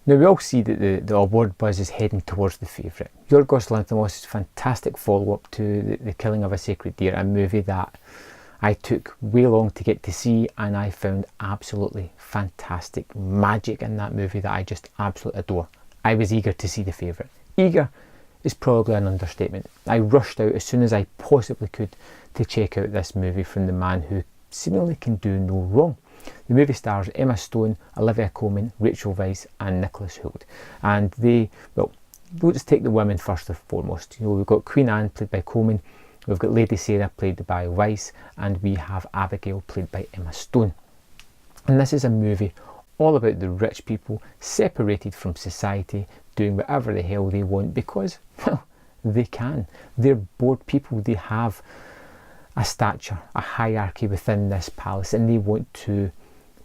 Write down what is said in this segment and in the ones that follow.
Now we all see that the award buzz is heading towards the favourite. Yorgos Lanthimos' fantastic follow-up to the Killing of a Sacred Deer, a movie that I took way long to get to see, and I found absolutely fantastic magic in that movie that I just absolutely adore. I was eager to see the favourite. Eager is probably an understatement. I rushed out as soon as I possibly could to check out this movie from the man who seemingly can do no wrong. The movie stars Emma Stone, Olivia Colman, Rachel Weisz and Nicholas Hoult. And we'll just take the women first and foremost. We've got Queen Anne played by Colman, we've got Lady Sarah played by Weisz, and we have Abigail played by Emma Stone. And this is a movie all about the rich people separated from society, doing whatever the hell they want because, well, they can. They're bored people. They have a stature, a hierarchy within this palace, and they want to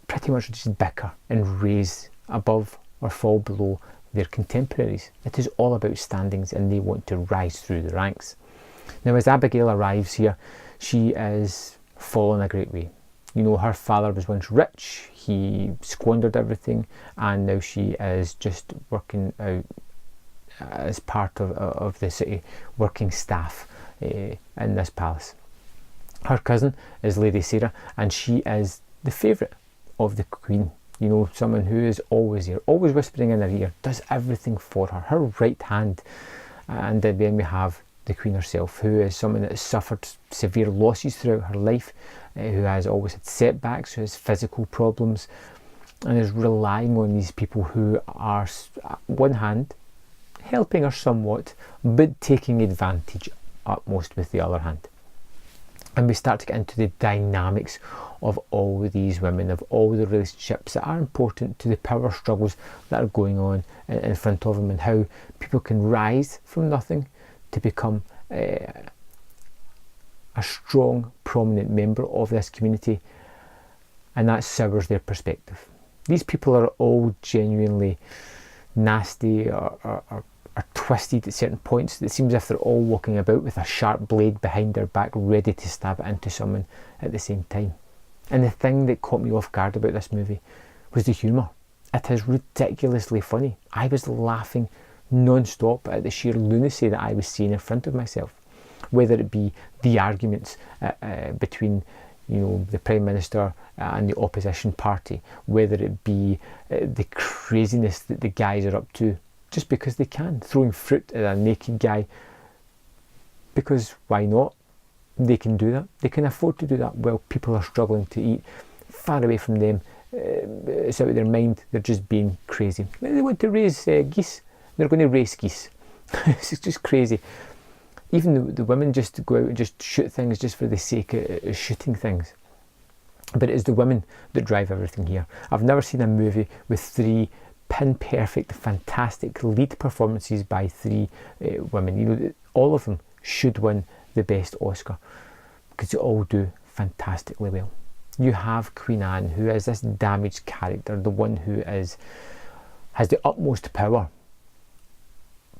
pretty much just bicker and raise above or fall below their contemporaries. It is all about standings, and they want to rise through the ranks. Now, as Abigail arrives here, she is fallen a great way. Her father was once rich, he squandered everything, and now she is just working out as part of the city working staff in this palace. Her cousin is Lady Sarah, and she is the favourite of the Queen. Someone who is always here, always whispering in her ear, does everything for her, her right hand. And then we have the Queen herself, who is someone that has suffered severe losses throughout her life, who has always had setbacks, who has physical problems, and is relying on these people who are, on one hand, helping her somewhat, but taking advantage utmost with the other hand. And we start to get into the dynamics of all these women, of all the relationships that are important to the power struggles that are going on in front of them, and how people can rise from nothing to become a strong, prominent member of this community, and that sours their perspective. These people are all genuinely nasty or twisted at certain points. It seems as if they're all walking about with a sharp blade behind their back, ready to stab it into someone at the same time. And the thing that caught me off guard about this movie was the humour. It is ridiculously funny. I was laughing non-stop at the sheer lunacy that I was seeing in front of myself, whether it be the arguments between the Prime Minister and the opposition party, whether it be the craziness that the guys are up to just because they can, throwing fruit at a naked guy, because why not? They can do that. They can afford to do that while people are struggling to eat. Far away from them, it's out of their mind. They're just being crazy. They want to raise geese. They're going to race geese. It's just crazy. Even the women just go out and just shoot things just for the sake of shooting things. But it is the women that drive everything here. I've never seen a movie with three pin-perfect, fantastic lead performances by three women. All of them should win the best Oscar because they all do fantastically well. You have Queen Anne, who is this damaged character, the one who has the utmost power,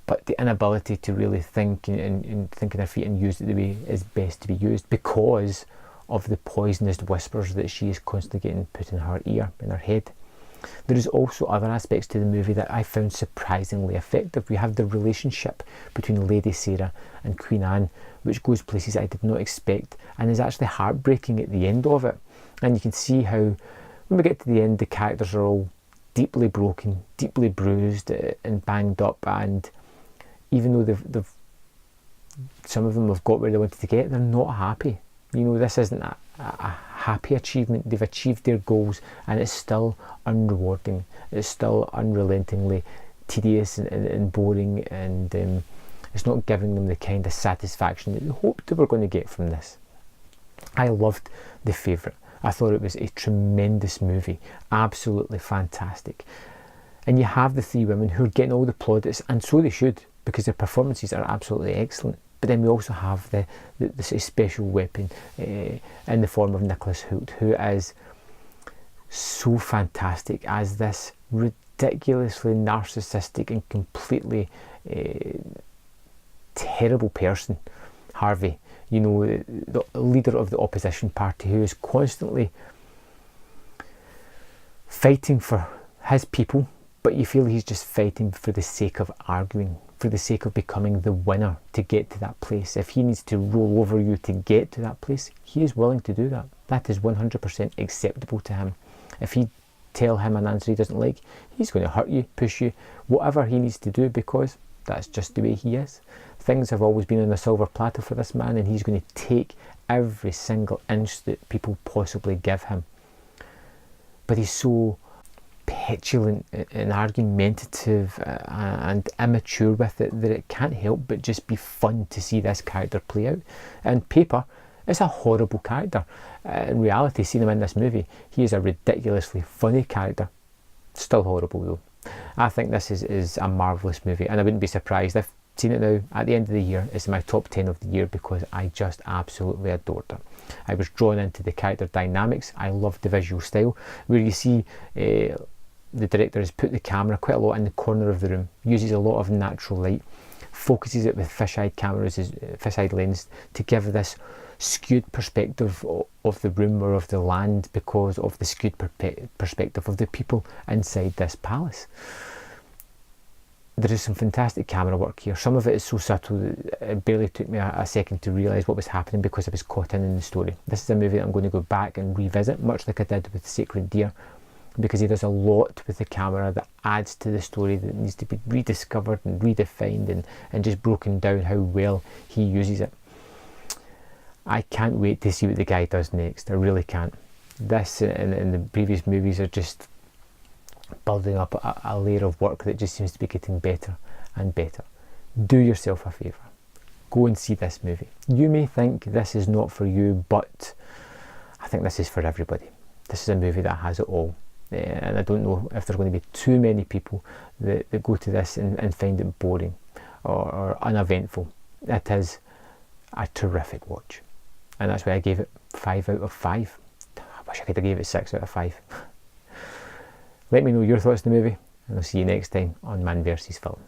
but the inability to really think and think on her feet and use it the way is best to be used because of the poisonous whispers that she is constantly getting put in her ear, in her head. There is also other aspects to the movie that I found surprisingly effective. We have the relationship between Lady Sarah and Queen Anne, which goes places I did not expect and is actually heartbreaking at the end of it. And you can see how, when we get to the end, the characters are all deeply broken, deeply bruised and banged up, and even though some of them have got where they wanted to get, they're not happy. This isn't a happy achievement. They've achieved their goals, and it's still unrewarding. It's still unrelentingly tedious and boring, and it's not giving them the kind of satisfaction that they hoped they were going to get from this. I loved The Favourite. I thought it was a tremendous movie, absolutely fantastic. And you have the three women who are getting all the plaudits, and so they should, because their performances are absolutely excellent. But then we also have the special weapon in the form of Nicholas Hoult, who is so fantastic as this ridiculously narcissistic and completely terrible person, Harvey. The leader of the opposition party, who is constantly fighting for his people, but you feel he's just fighting for the sake of arguing, for the sake of becoming the winner to get to that place. If he needs to roll over you to get to that place, he is willing to do that. That is 100% acceptable to him. If he tell him an answer he doesn't like, he's going to hurt you, push you, whatever he needs to do, because that's just the way he is. Things have always been on a silver platter for this man, and he's going to take every single inch that people possibly give him. But he's so petulant and argumentative and immature with it that it can't help but just be fun to see this character play out. On paper, it's a horrible character. In reality, seeing him in this movie, he is a ridiculously funny character. Still horrible though. I think this is a marvellous movie, and I wouldn't be surprised if seen it now at the end of the year. It's my top 10 of the year because I just absolutely adored it. I was drawn into the character dynamics. I loved the visual style, where you see the director has put the camera quite a lot in the corner of the room, uses a lot of natural light, focuses it with fisheye cameras, fisheye lens, to give this skewed perspective of the room or of the land because of the skewed perspective of the people inside this palace. There is some fantastic camera work here. Some of it is so subtle that it barely took me a second to realise what was happening because I was caught in the story. This is a movie that I'm going to go back and revisit, much like I did with Sacred Deer, because he does a lot with the camera that adds to the story, that needs to be rediscovered and redefined and just broken down how well he uses it. I can't wait to see what the guy does next. I really can't. This and the previous movies are just building up a layer of work that just seems to be getting better and better. Do yourself a favour. Go and see this movie. You may think this is not for you, but I think this is for everybody. This is a movie that has it all. And I don't know if there's going to be too many people that go to this and find it boring or uneventful. It is a terrific watch. And that's why I gave it 5 out of 5. I wish I could have gave it 6 out of 5. Let me know your thoughts on the movie, and I'll see you next time on Man vs Film.